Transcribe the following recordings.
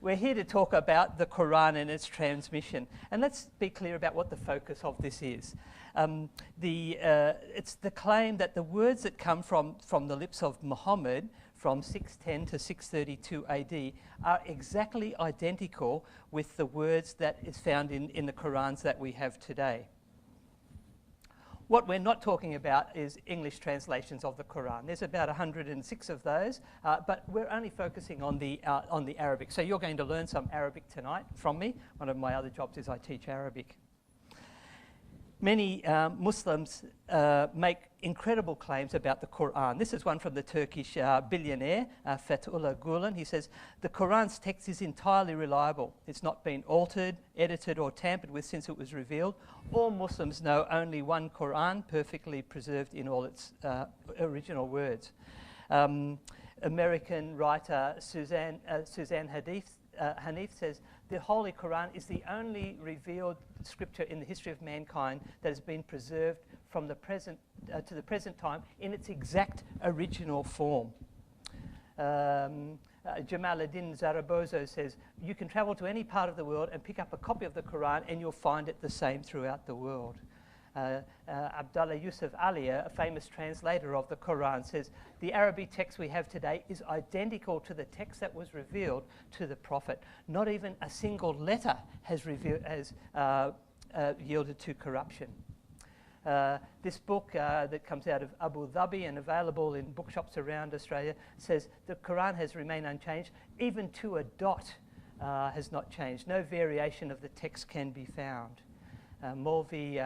We're here to talk about the Quran and its transmission. And let's be clear about what the focus of this is. It's the claim that the words that come from the lips of Muhammad from 610 to 632 AD are exactly identical with the words that is found in the Qurans that we have today. What we're not talking about is English translations of the Quran. There's about 106 of those, but we're only focusing on the Arabic. So you're going to learn some Arabic tonight from me. One of my other jobs is I teach Arabic. Many Muslims make incredible claims about the Quran. This is one from the Turkish billionaire, Fethullah Gulen. He says, the Quran's text is entirely reliable. It's not been altered, edited or tampered with since it was revealed. All Muslims know only one Quran, perfectly preserved in all its original words. American writer Suzanne Hanif says, the Holy Quran is the only revealed scripture in the history of mankind that has been preserved from the present to the present time in its exact original form. Jamaluddin Zarabozo says, you can travel to any part of the world and pick up a copy of the Quran and you'll find it the same throughout the world. Abdullah Yusuf Ali, a famous translator of the Quran, says, the Arabic text we have today is identical to the text that was revealed to the Prophet. Not even a single letter has yielded to corruption. This book that comes out of Abu Dhabi and available in bookshops around Australia says the Quran has remained unchanged, even to a dot has not changed. No variation of the text can be found. Maulvi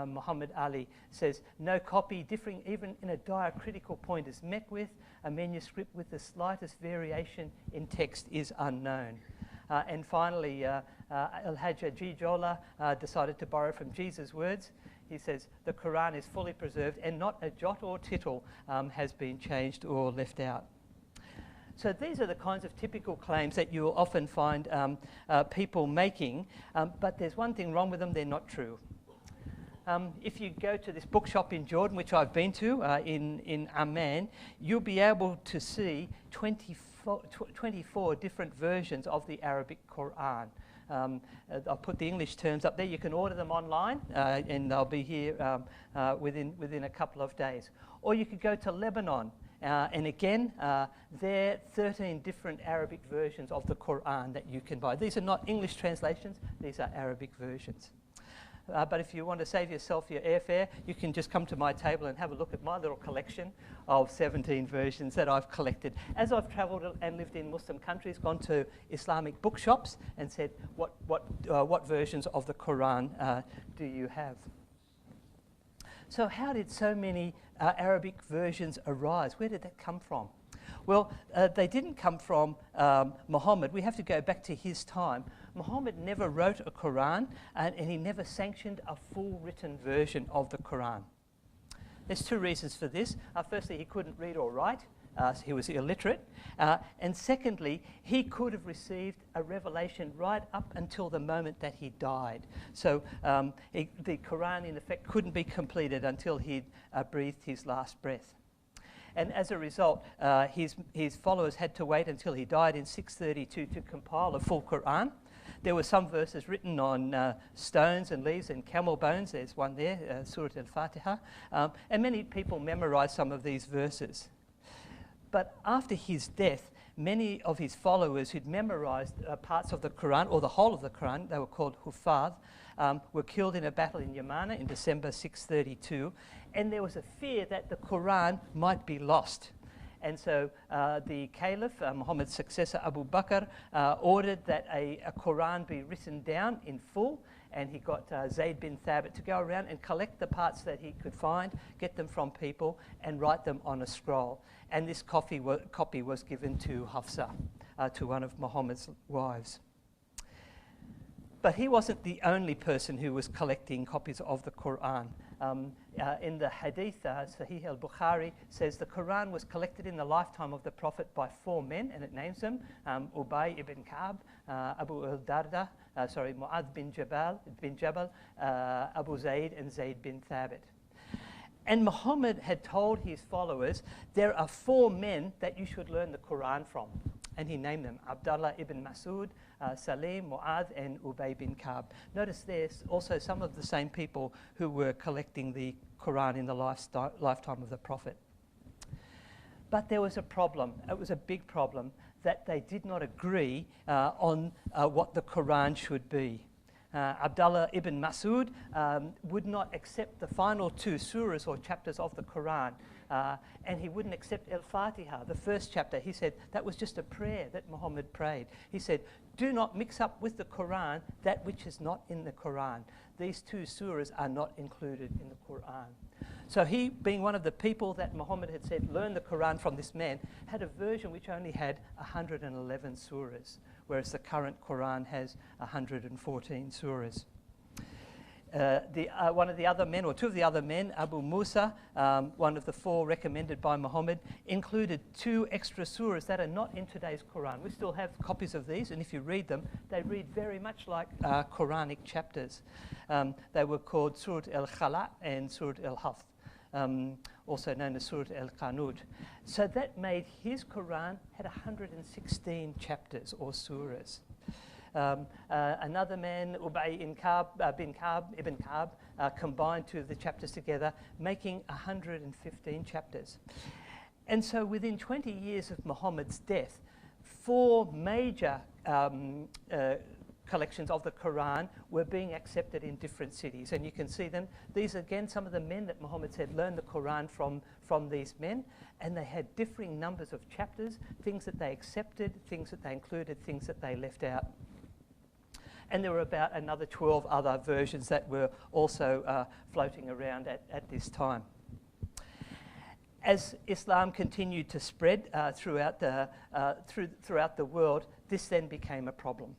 Muhammad Ali says, no copy differing even in a diacritical point is met with. A manuscript with the slightest variation in text is unknown. And finally, Al-Hajj Jijola decided to borrow from Jesus' words. He says, the Quran is fully preserved and not a jot or tittle has been changed or left out. So these are the kinds of typical claims that you'll often find people making, but there's one thing wrong with them, they're not true. If you go to this bookshop in Jordan, which I've been to in Amman, you'll be able to see 24 different versions of the Arabic Quran. I'll put the English terms up there. You can order them online and they'll be here within a couple of days. Or you could go to Lebanon. And again, there are 13 different Arabic versions of the Quran that you can buy. These are not English translations, these are Arabic versions. But if you want to save yourself your airfare, you can just come to my table and have a look at my little collection of 17 versions that I've collected. As I've travelled and lived in Muslim countries, gone to Islamic bookshops and said, what versions of the Quran do you have? So how did so many Arabic versions arise? Where did that come from? Well, they didn't come from Muhammad. We have to go back to his time. Muhammad never wrote a Quran and he never sanctioned a full written version of the Quran. There's two reasons for this. Firstly, he couldn't read or write. So he was illiterate. And secondly, he could have received a revelation right up until the moment that he died. So the Quran, in effect, couldn't be completed until he'd breathed his last breath. And as a result, his followers had to wait until he died in 632 to compile a full Quran. There were some verses written on stones and leaves and camel bones. There's one there, Surah Al-Fatiha. And many people memorized some of these verses. But after his death, many of his followers who'd memorized parts of the Quran, or the whole of the Quran, they were called Huffaz, were killed in a battle in Yamana in December 632. And there was a fear that the Quran might be lost. And so the Caliph, Muhammad's successor Abu Bakr, ordered that a Quran be written down in full. And he got Zayd bin Thabit to go around and collect the parts that he could find, get them from people, and write them on a scroll. And this copy was given to Hafsa, to one of Muhammad's wives. But he wasn't the only person who was collecting copies of the Quran. In the Hadith, Sahih al-Bukhari says the Quran was collected in the lifetime of the Prophet by 4 men, and it names them, Ubay ibn Ka'b, Abu al-Darda, Mu'adh bin Jabal, Abu Zayd, and Zayd bin Thabit. And Muhammad had told his followers, there are 4 men that you should learn the Quran from. And he named them Abdullah ibn Mas'ud, Salim, Mu'adh, and Ubay bin Ka'b. Notice there's also some of the same people who were collecting the Quran in the lifetime of the Prophet. But there was a problem. It was a big problem that they did not agree on what the Quran should be. Abdullah ibn Mas'ud would not accept the final 2 surahs or chapters of the Quran, and he wouldn't accept Al-Fatiha, the first chapter. He said that was just a prayer that Muhammad prayed. He said, do not mix up with the Quran that which is not in the Quran. These 2 surahs are not included in the Quran. So he, being one of the people that Muhammad had said, learn the Quran from this man, had a version which only had 111 surahs, whereas the current Quran has 114 surahs. One of the other men, or 2 of the other men, Abu Musa, one of the 4 recommended by Muhammad, included 2 extra surahs that are not in today's Quran. We still have copies of these, and if you read them, they read very much like Quranic chapters. They were called Surat al-Khala and Surat al-Hafs, also known as Surat al-Qanud. So that made his Quran had 116 chapters or surahs. Another man, Ubay ibn Ka'b, combined 2 of the chapters together, making 115 chapters. And so within 20 years of Muhammad's death, 4 major collections of the Quran were being accepted in different cities. And you can see them. These, again, some of the men that Muhammad said learned the Quran from these men. And they had differing numbers of chapters, things that they accepted, things that they included, things that they left out. And there were about another 12 other versions that were also floating around at this time. As Islam continued to spread throughout the world, this then became a problem.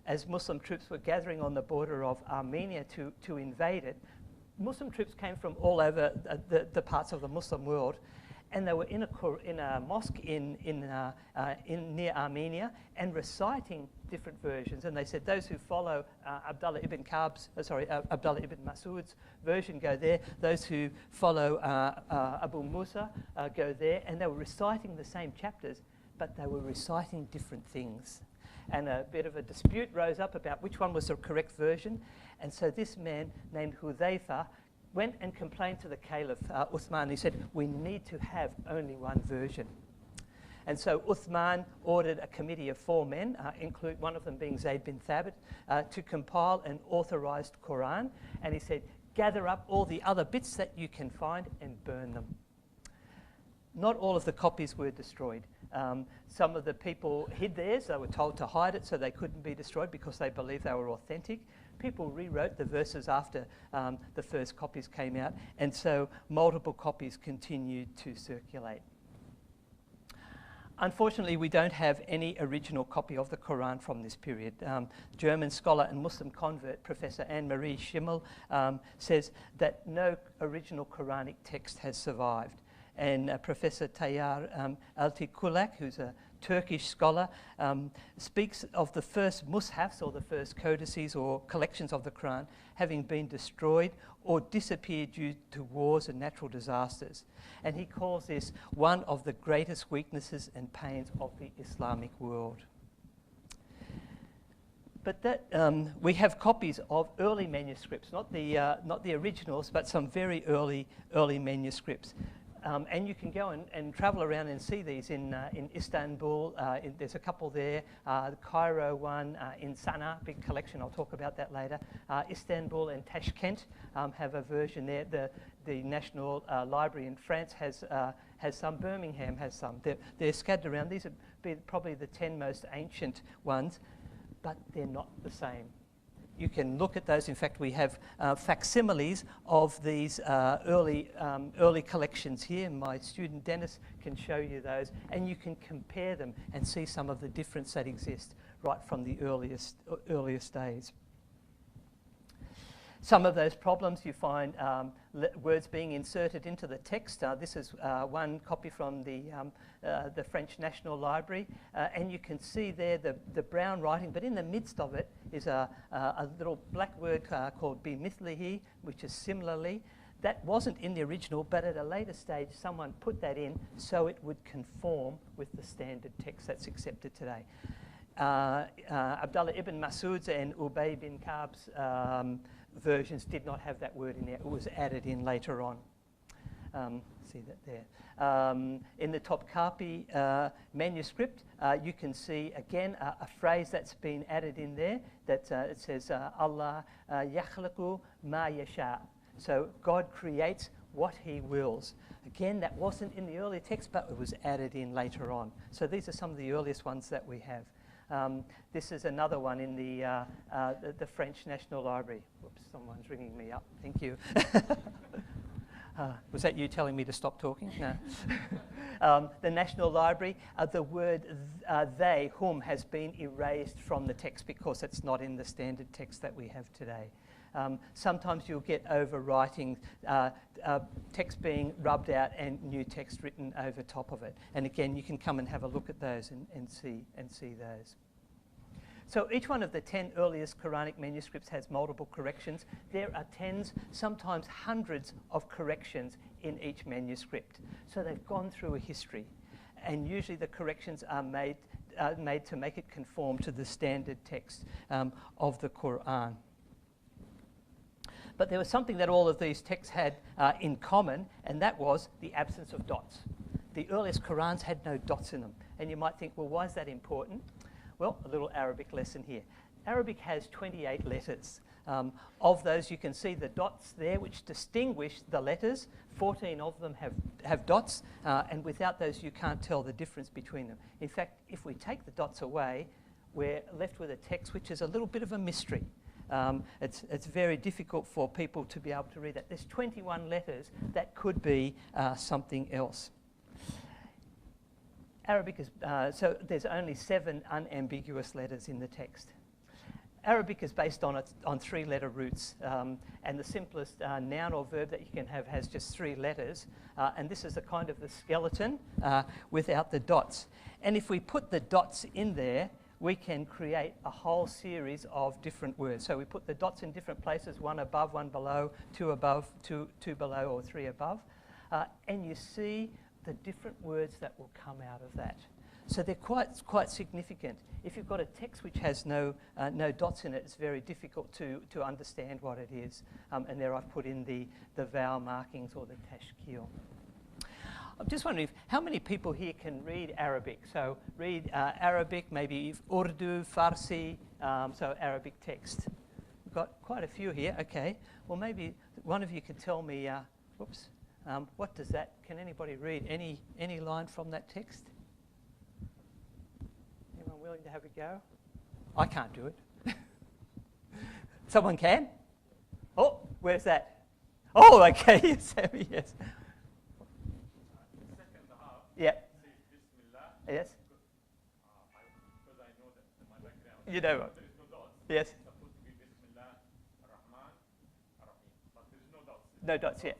As Muslim troops were gathering on the border of Armenia to invade it, Muslim troops came from all over the parts of the Muslim world, and they were in a mosque in near Armenia and reciting different versions. And they said those who follow Abdullah ibn Mas'ud's version go there. Those who follow Abu Musa go there. And they were reciting the same chapters, but they were reciting different things. And a bit of a dispute rose up about which one was the correct version. And so this man named Hudhayfa went and complained to the Caliph, Uthman. He said, we need to have only one version. And so Uthman ordered a committee of 4 men, include one of them being Zayd bin Thabit, to compile an authorized Quran. And he said, gather up all the other bits that you can find and burn them. Not all of the copies were destroyed. Some of the people hid theirs. They were told to hide it so they couldn't be destroyed because they believed they were authentic. People rewrote the verses after the first copies came out, and so multiple copies continued to circulate. Unfortunately, we don't have any original copy of the Quran from this period. German scholar and Muslim convert, Professor Anne-Marie Schimmel, says that no original Quranic text has survived. And Professor Tayyar Altıkulak, who's a Turkish scholar, speaks of the first mushafs, or the first codices or collections of the Quran, having been destroyed or disappeared due to wars and natural disasters. And he calls this one of the greatest weaknesses and pains of the Islamic world. But that we have copies of early manuscripts, not the originals, but some very early manuscripts. And you can go and travel around and see these in Istanbul. There's a couple there. The Cairo one, in Sana'a, big collection. I'll talk about that later. Istanbul and Tashkent have a version there. The National Library in France has some. Birmingham has some. They're scattered around. These are probably the 10 most ancient ones, but they're not the same. You can look at those. In fact, we have facsimiles of these early collections here. My student Dennis can show you those, and you can compare them and see some of the difference that exists right from the earliest days. Some of those problems you find words being inserted into the text. This is one copy from the French National Library, and you can see there the brown writing, but in the midst of it is a little black word called bimithlihi, which is similarly. That wasn't in the original, but at a later stage, someone put that in so it would conform with the standard text that's accepted today. Abdullah ibn Mas'ud's and Ubay bin Ka'b's versions did not have that word in there. It was added in later on. See that there. In the Topkapi manuscript, you can see again a phrase that's been added in there that it says, Allah yakhluqu ma yasha. So God creates what he wills. Again, that wasn't in the earlier text, but it was added in later on. So these are some of the earliest ones that we have. This is another one in the French National Library. Whoops, someone's ringing me up. Thank you. Was that you telling me to stop talking? No. The National Library, the word they, whom, has been erased from the text because it's not in the standard text that we have today. Sometimes you'll get overwriting, text being rubbed out and new text written over top of it. And again, you can come and have a look at those and see those. So each one of the 10 earliest Quranic manuscripts has multiple corrections. There are tens, sometimes hundreds of corrections in each manuscript. So they've gone through a history. And usually the corrections are made to make it conform to the standard text of the Quran. But there was something that all of these texts had in common, and that was the absence of dots. The earliest Qurans had no dots in them. And you might think, well, why is that important? Well, a little Arabic lesson here. Arabic has 28 letters. Of those, you can see the dots there, which distinguish the letters. 14 of them have dots, and without those, you can't tell the difference between them. In fact, if we take the dots away, we're left with a text which is a little bit of a mystery. It's very difficult for people to be able to read that. There's 21 letters that could be something else. Arabic is, so there's only 7 unambiguous letters in the text. Arabic is based on 3-letter roots, and the simplest noun or verb that you can have has just 3 letters, and this is a kind of the skeleton without the dots. And if we put the dots in there, we can create a whole series of different words. So we put the dots in different places, 1 above, 1 below, 2 above, 2 below, or 3 above, and you see the different words that will come out of that. So they're quite significant. If you've got a text which has no dots in it, it's very difficult to understand what it is. And there I've put in the vowel markings or the tashkil. I'm just wondering how many people here can read Arabic. So read Arabic, maybe Urdu, Farsi, so Arabic text. We've got quite a few here. Okay. Well, maybe one of you could tell me, what does that, can anybody read any line from that text? Anyone willing to have a go? I can't do it. Someone can? Oh, where's that? Oh, okay, Sammy, yes. Second half, Yeah. say Bismillah. Yes. Because I know that in my background, You know what? there is no dots. Yes. It's supposed to be Bismillah Rahman Rahim, but there is no dots. No dots yet.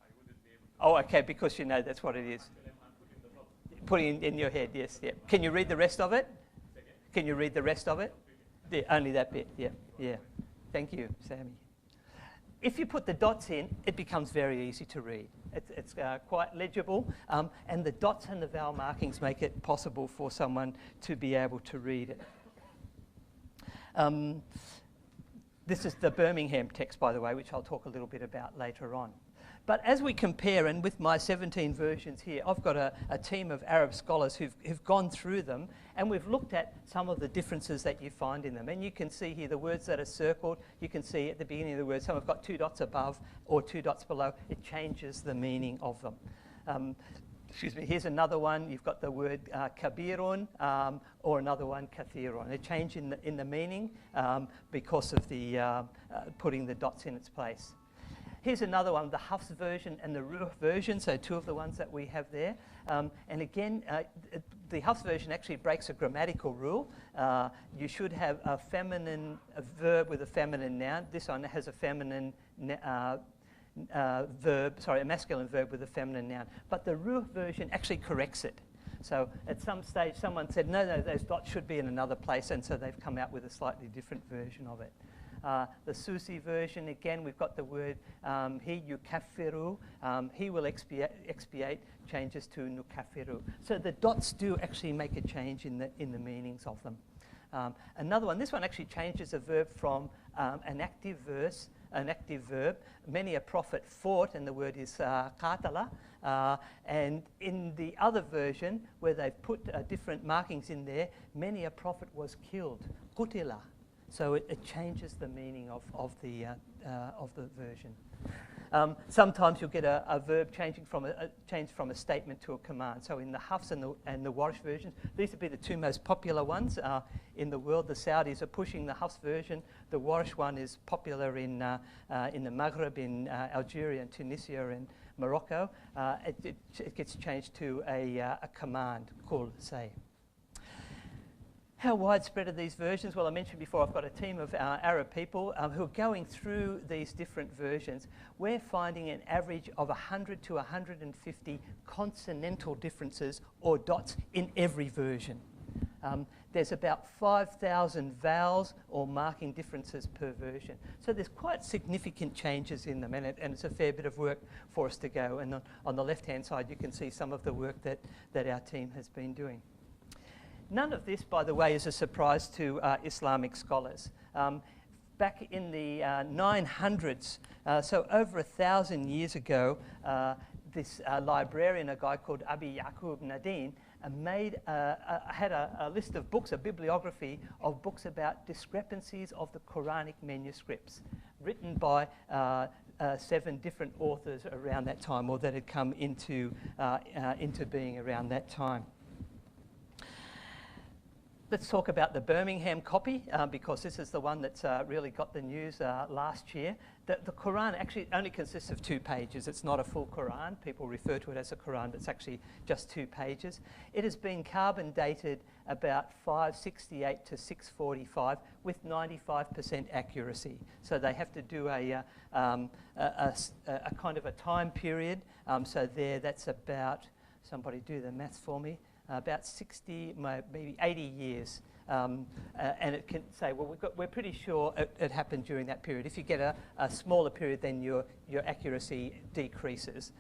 I wouldn't be able to. Oh, okay, because you know that's what it is. I'm putting the dots. Putting it in your head, yes, yeah. Can you read the rest of it? Second. Can you read the rest of it? Yeah, only that bit, yeah. Thank you, Sammy. If you put the dots in, it becomes very easy to read. It's quite legible, and the dots and the vowel markings make it possible for someone to be able to read it. This is the Birmingham text, by the way, which I'll talk a little bit about later on. But as we compare, and with my 17 versions here, I've got a team of Arab scholars who've gone through them, and we've looked at some of the differences that you find in them. And you can see here the words that are circled. You can see at the beginning of the word, some have got 2 dots above or 2 dots below. It changes the meaning of them. Excuse me, here's another one. You've got the word kabirun, or another one kathirun. A change in the meaning because of the putting the dots in its place. Here's another one, the Hafs version and the Ruh version, so 2 of the ones that we have there. And again, the Hafs version actually breaks a grammatical rule. You should have a verb with a feminine noun. This one has a feminine a masculine verb with a feminine noun. But the Ruh version actually corrects it. So at some stage, someone said, no, those dots should be in another place, and so they've come out with a slightly different version of it. The Susi version, again, we've got the word he yukaffiru, he will expiate, changes to nukaffiru. So the dots do actually make a change in the meanings of them. Another one, this one actually changes a verb from an active verb. Many a prophet fought, and the word is qatala. And in the other version, where they've put different markings in there, many a prophet was killed, qutila. So it changes the meaning of the version. Sometimes you'll get a verb changing from a statement to a command. So in the Hafs and the Warsh versions, these would be the two most popular ones in the world. The Saudis are pushing the Hafs version. The Warsh one is popular in the Maghreb, in Algeria and Tunisia and Morocco. It gets changed to a command, qul, say. How widespread are these versions? Well, I mentioned before I've got a team of Arab people who are going through these different versions. We're finding an average of 100 to 150 consonantal differences or dots in every version. There's about 5,000 vowels or marking differences per version. So there's quite significant changes in them, and it's a fair bit of work for us to go. And on the left-hand side, you can see some of the work that our team has been doing. None of this, by the way, is a surprise to Islamic scholars. Back in the 900s, so over 1,000 years ago, this librarian, a guy called Abi Yaqub Nadine, had a list of books, a bibliography of books about discrepancies of the Quranic manuscripts, written by 7 different authors around that time, or that had come into being around that time. Let's talk about the Birmingham copy, because this is the one that's really got the news last year. The Quran actually only consists of 2 pages. It's not a full Quran. People refer to it as a Quran, but it's actually just 2 pages. It has been carbon dated about 568 to 645 with 95% accuracy. So they have to do a kind of a time period. So there, that's about, somebody do the maths for me, about 60, maybe 80 years. And it can say, well, we're pretty sure it happened during that period. If you get a smaller period, then your accuracy decreases.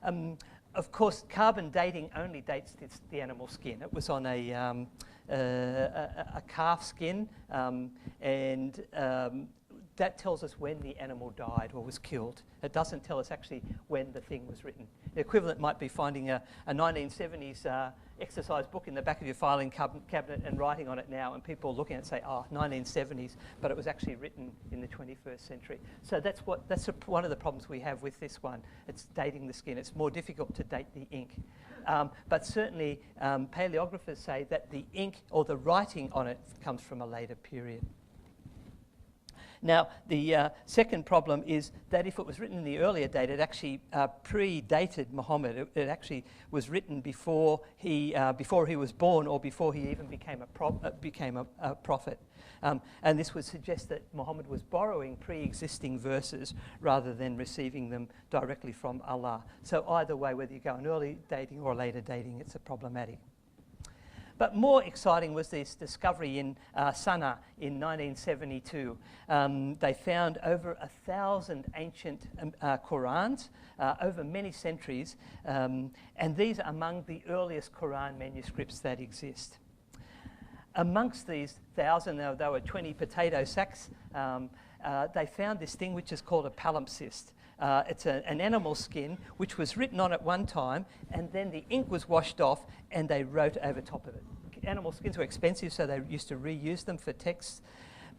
Of course, carbon dating only dates the animal skin. It was on a calf skin, and that tells us when the animal died or was killed. It doesn't tell us actually when the thing was written. The equivalent might be finding a 1970s exercise book in the back of your filing cabinet and writing on it now, and people looking at it say, oh, 1970s, but it was actually written in the 21st century. So that's one of the problems we have with this one. It's dating the skin. It's more difficult to date the ink. But certainly paleographers say that the ink or the writing on it comes from a later period. Now, the second problem is that if it was written in the earlier date, it actually predated Muhammad. It actually was written before he was born, or before he even became a prophet. And this would suggest that Muhammad was borrowing pre-existing verses rather than receiving them directly from Allah. So either way, whether you go in early dating or later dating, it's problematic. But more exciting was this discovery in Sana'a in 1972. They found over 1,000 ancient Qurans over many centuries, and these are among the earliest Quran manuscripts that exist. Amongst these 1,000, there were 20 potato sacks. They found this thing which is called a palimpsest. It's an animal skin which was written on at one time, and then the ink was washed off and they wrote over top of it. Animal skins were expensive, so they used to reuse them for texts.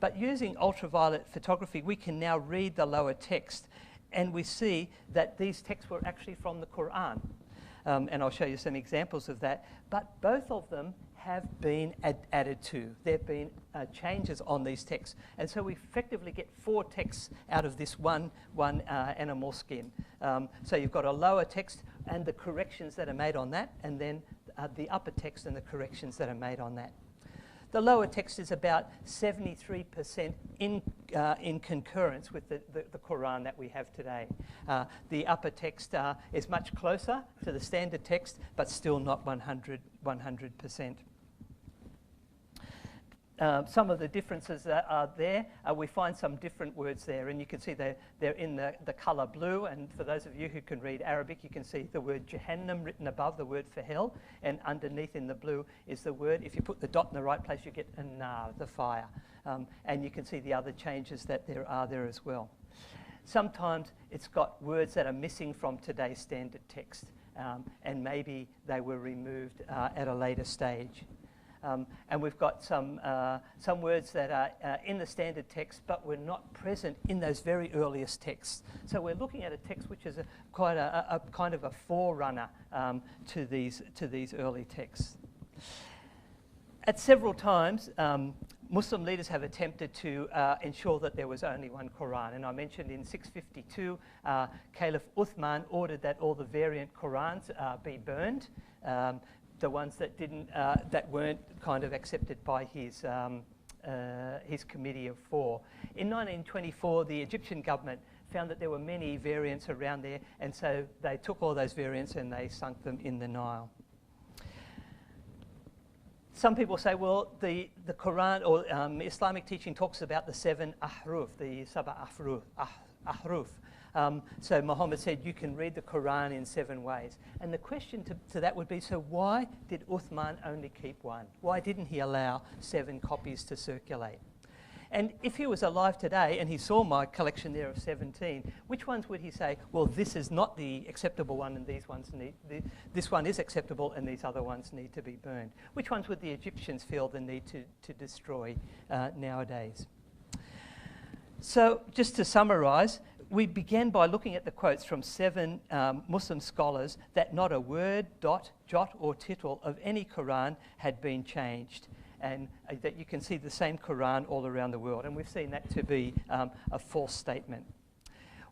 But using ultraviolet photography, we can now read the lower text, and we see that these texts were actually from the Quran. And I'll show you some examples of that. But both of them have been added to. There have been changes on these texts. And so we effectively get 4 texts out of this one animal skin. So you've got a lower text and the corrections that are made on that, and then the upper text and the corrections that are made on that. The lower text is about 73% in concurrence with the Quran that we have today. The upper text is much closer to the standard text, but still not 100%. some of the differences that are there, we find some different words there, and you can see they're in the colour blue, and for those of you who can read Arabic, you can see the word Jahannam written above the word for hell, and underneath in the blue is the word, if you put the dot in the right place, you get an-nar, the fire. And you can see the other changes that there are there as well. Sometimes it's got words that are missing from today's standard text, and maybe they were removed at a later stage. And we've got some words that are in the standard text but were not present in those very earliest texts. So we're looking at a text which is quite a kind of a forerunner to these early texts. At several times, Muslim leaders have attempted to ensure that there was only one Quran. And I mentioned in 652, Caliph Uthman ordered that all the variant Qurans be burned. The ones that that weren't kind of accepted by his committee of four. In 1924, the Egyptian government found that there were many variants around there, and so they took all those variants and they sunk them in the Nile. Some people say, well, the Quran or Islamic teaching talks about the 7 ahruf, the saba ahruf. So Muhammad said you can read the Quran in 7 ways. And the question to that would be, so why did Uthman only keep one? Why didn't he allow 7 copies to circulate? And if he was alive today and he saw my collection there of 17, which ones would he say, well, this is not the acceptable one and these ones this one is acceptable and these other ones need to be burned? Which ones would the Egyptians feel the need to destroy nowadays? So just to summarize, we began by looking at the quotes from 7 Muslim scholars that not a word, dot, jot or tittle of any Quran had been changed, and that you can see the same Quran all around the world. And we've seen that to be a false statement.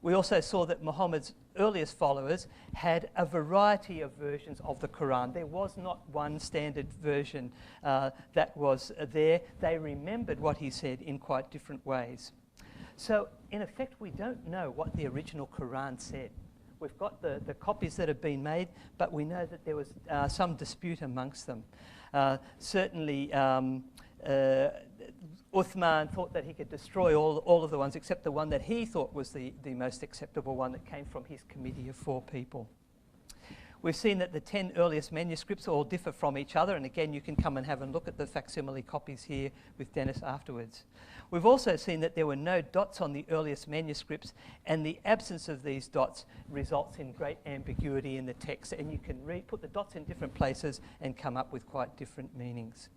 We also saw that Muhammad's earliest followers had a variety of versions of the Quran. There was not one standard version that was there. They remembered what he said in quite different ways. So, in effect, we don't know what the original Quran said. We've got the copies that have been made, but we know that there was some dispute amongst them. Certainly, Uthman thought that he could destroy all of the ones except the one that he thought was the most acceptable one that came from his committee of 4 people. We've seen that the 10 earliest manuscripts all differ from each other, and again, you can come and have a look at the facsimile copies here with Dennis afterwards. We've also seen that there were no dots on the earliest manuscripts, and the absence of these dots results in great ambiguity in the text, and you can put the dots in different places and come up with quite different meanings.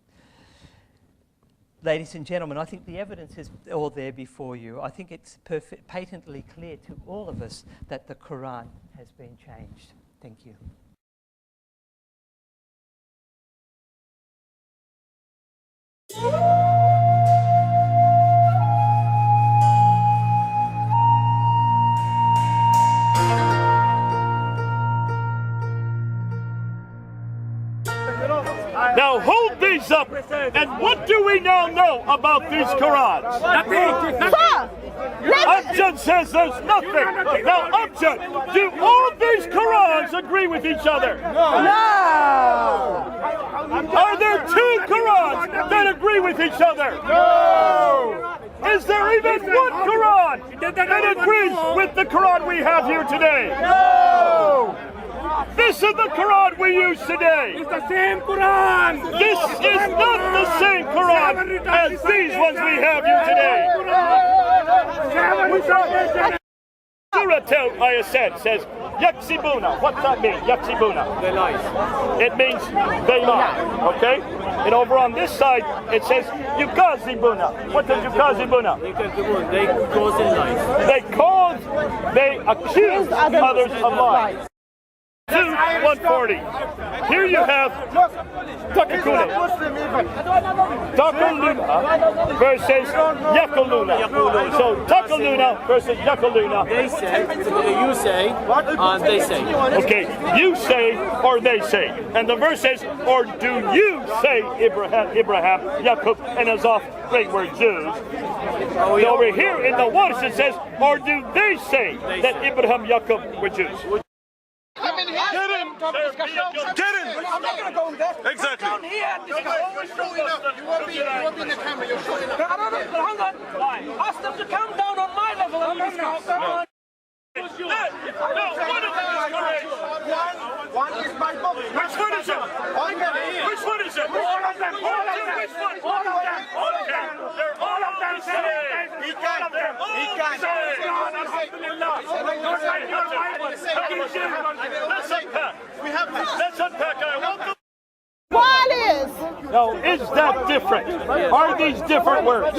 Ladies and gentlemen, I think the evidence is all there before you. I think it's patently clear to all of us that the Quran has been changed. Thank you. Now hold these up, and what do we now know about these Qurans? Nothing. Amjad says there's nothing. Now Amjad, do all of these Qurans agree with each other? No. Are there 2 Qurans that agree with each other? No. Is there even one Quran that agrees with the Quran we have here today? No. This is the Quran we use today. It's the same Quran. This is not the same Quran as these ones we have here today. Surah Ayah says, Yaksibuna. What's that mean? Yaksibuna. They lie. It means they lie. Okay? And over on this side, it says Yukazibuna. What does Yukazibuna? They cause in lies. They accuse others of lies. 140. Here you have Takakuna. Takaluna versus Yakaluna. So Takaluna versus Yakaluna. They say, you say, and they say. Okay, you say or they say. And the verse says, or do you say Abraham, Jacob, and his offspring were Jews? And over here in the waters it says, or do they say that Abraham, Jacob were Jews? Get him! Get him! I'm not going to go in there. Exactly. Down here and discuss. You won't be in the camera. You're showing up. I don't know, but hang on. Ask them to come down on my level and discuss. No, one of them is correct. One is my book. Which one is it? Which one is it? All of them. All of them. Which one? All of them. All of them. They're all of them saying. He can. He can. Let's unpack. We have this. Let's unpack. I want them. What is? Now, is that different? Are these different words?